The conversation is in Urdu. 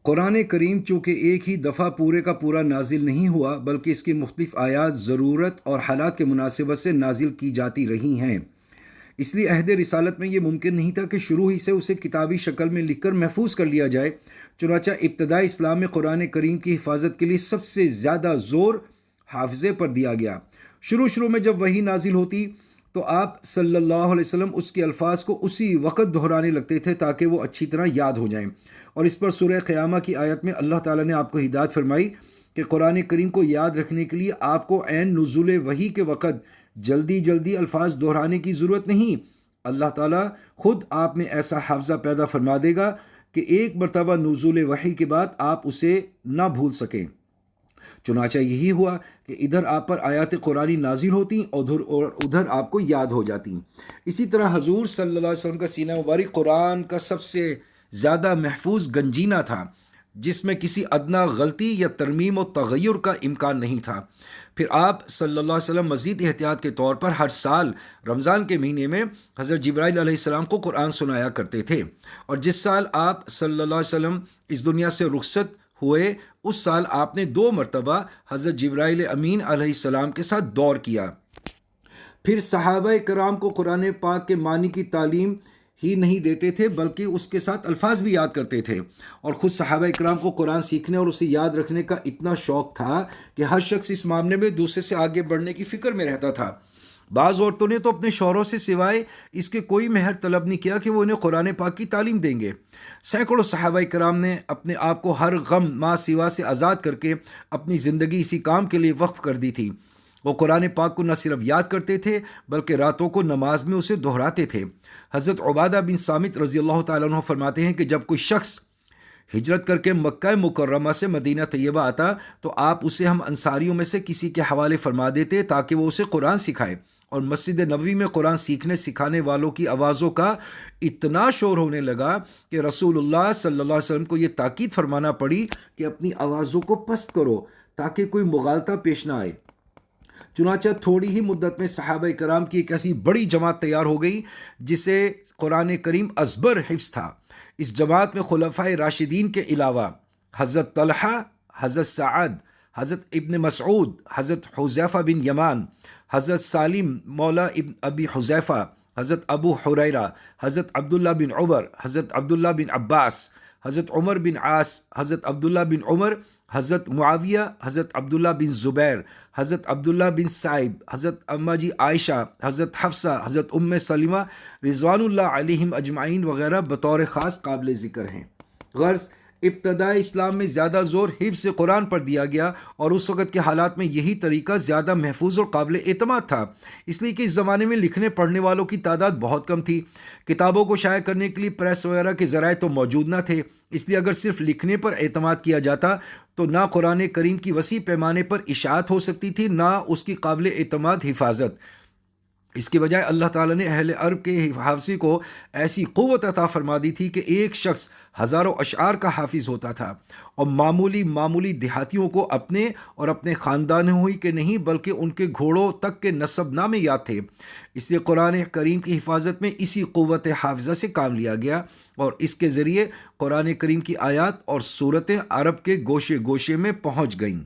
قرآن کریم چونکہ ایک ہی دفعہ پورے کا پورا نازل نہیں ہوا بلکہ اس کی مختلف آیات ضرورت اور حالات کے مناسبت سے نازل کی جاتی رہی ہیں، اس لیے عہد رسالت میں یہ ممکن نہیں تھا کہ شروع ہی سے اسے کتابی شکل میں لکھ کر محفوظ کر لیا جائے۔ چنانچہ ابتدائی اسلام میں قرآن کریم کی حفاظت کے لیے سب سے زیادہ زور حافظے پر دیا گیا۔ شروع میں جب وحی نازل ہوتی تو آپ صلی اللہ علیہ وسلم اس کے الفاظ کو اسی وقت دہرانے لگتے تھے تاکہ وہ اچھی طرح یاد ہو جائیں، اور اس پر سورہ قیامہ کی آیت میں اللہ تعالیٰ نے آپ کو ہدایت فرمائی کہ قرآن کریم کو یاد رکھنے کے لیے آپ کو عین نزول وحی کے وقت جلدی الفاظ دہرانے کی ضرورت نہیں۔ اللہ تعالیٰ خود آپ میں ایسا حافظہ پیدا فرما دے گا کہ ایک مرتبہ نزول وحی کے بعد آپ اسے نہ بھول سکیں۔ چنانچہ یہی ہوا کہ ادھر آپ پر آیات قرآنی نازل ہوتی اور ادھر آپ کو یاد ہو جاتی۔ اسی طرح حضور صلی اللہ علیہ وسلم کا سینہ مبارک قرآن کا سب سے زیادہ محفوظ گنجینہ تھا، جس میں کسی ادنا غلطی یا ترمیم و تغیر کا امکان نہیں تھا۔ پھر آپ صلی اللہ علیہ وسلم مزید احتیاط کے طور پر ہر سال رمضان کے مہینے میں حضرت جبرائیل علیہ السلام کو قرآن سنایا کرتے تھے، اور جس سال آپ صلی اللہ علیہ وسلم اس دنیا سے رخصت ہوئے اس سال آپ نے 2 مرتبہ حضرت جبرائیل امین علیہ السلام کے ساتھ دور کیا۔ پھر صحابہ کرام کو قرآن پاک کے معنی کی تعلیم ہی نہیں دیتے تھے بلکہ اس کے ساتھ الفاظ بھی یاد کرتے تھے، اور خود صحابہ کرام کو قرآن سیکھنے اور اسے یاد رکھنے کا اتنا شوق تھا کہ ہر شخص اس معاملے میں دوسرے سے آگے بڑھنے کی فکر میں رہتا تھا۔ بعض عورتوں نے تو اپنے شوہروں سے سوائے اس کے کوئی مہر طلب نہیں کیا کہ وہ انہیں قرآن پاک کی تعلیم دیں گے۔ سینکڑوں صحابہ کرام نے اپنے آپ کو ہر غم ما سوا سے آزاد کر کے اپنی زندگی اسی کام کے لیے وقف کر دی تھی۔ وہ قرآن پاک کو نہ صرف یاد کرتے تھے بلکہ راتوں کو نماز میں اسے دہراتے تھے۔ حضرت عبادہ بن صامت رضی اللہ تعالیٰ عنہ فرماتے ہیں کہ جب کوئی شخص ہجرت کر کے مکہ مکرمہ سے مدینہ طیبہ آتا تو آپ اسے ہم انصاریوں میں سے کسی کے حوالے فرما دیتے تاکہ وہ اسے قرآن سکھائے، اور مسجد نبوی میں قرآن سیکھنے سکھانے والوں کی آوازوں کا اتنا شور ہونے لگا کہ رسول اللہ صلی اللہ علیہ وسلم کو یہ تاکید فرمانا پڑی کہ اپنی آوازوں کو پست کرو تاکہ کوئی مغالطہ پیش نہ آئے۔ چنانچہ تھوڑی ہی مدت میں صحابہ کرام کی ایک ایسی بڑی جماعت تیار ہو گئی جسے قرآن کریم ازبر حفظ تھا۔ اس جماعت میں خلفائے راشدین کے علاوہ حضرت طلحہ، حضرت سعد، حضرت ابن مسعود، حضرت حذیفہ بن یمان، حضرت سالم مولا ابن ابی حذیفہ، حضرت ابو حریرہ، حضرت عبداللہ بن عمر، حضرت عبداللہ بن عباس، حضرت عمر بن عاص، حضرت عبداللہ بن عمر، حضرت معاویہ، حضرت عبداللہ بن زبیر، حضرت عبداللہ بن سائب، حضرت اماں جی عائشہ، حضرت حفصہ، حضرت ام سلمہ رضوان اللہ علیہم اجمعین وغیرہ بطور خاص قابل ذکر ہیں۔ غرض ابتدائی اسلام میں زیادہ زور حفظ قرآن پر دیا گیا، اور اس وقت کے حالات میں یہی طریقہ زیادہ محفوظ اور قابل اعتماد تھا، اس لیے کہ اس زمانے میں لکھنے پڑھنے والوں کی تعداد بہت کم تھی۔ کتابوں کو شائع کرنے کے لیے پریس وغیرہ کے ذرائع تو موجود نہ تھے، اس لیے اگر صرف لکھنے پر اعتماد کیا جاتا تو نہ قرآن کریم کی وسیع پیمانے پر اشاعت ہو سکتی تھی، نہ اس کی قابل اعتماد حفاظت۔ اس کے بجائے اللہ تعالیٰ نے اہل عرب کے حافظی کو ایسی قوت عطا فرما دی تھی کہ ایک شخص ہزاروں اشعار کا حافظ ہوتا تھا، اور معمولی دیہاتیوں کو اپنے اور اپنے خاندانوں ہی کے نہیں بلکہ ان کے گھوڑوں تک کے نسب نامے یاد تھے۔ اس لیے قرآن کریم کی حفاظت میں اسی قوت حافظہ سے کام لیا گیا، اور اس کے ذریعے قرآن کریم کی آیات اور صورتیں عرب کے گوشے گوشے میں پہنچ گئیں۔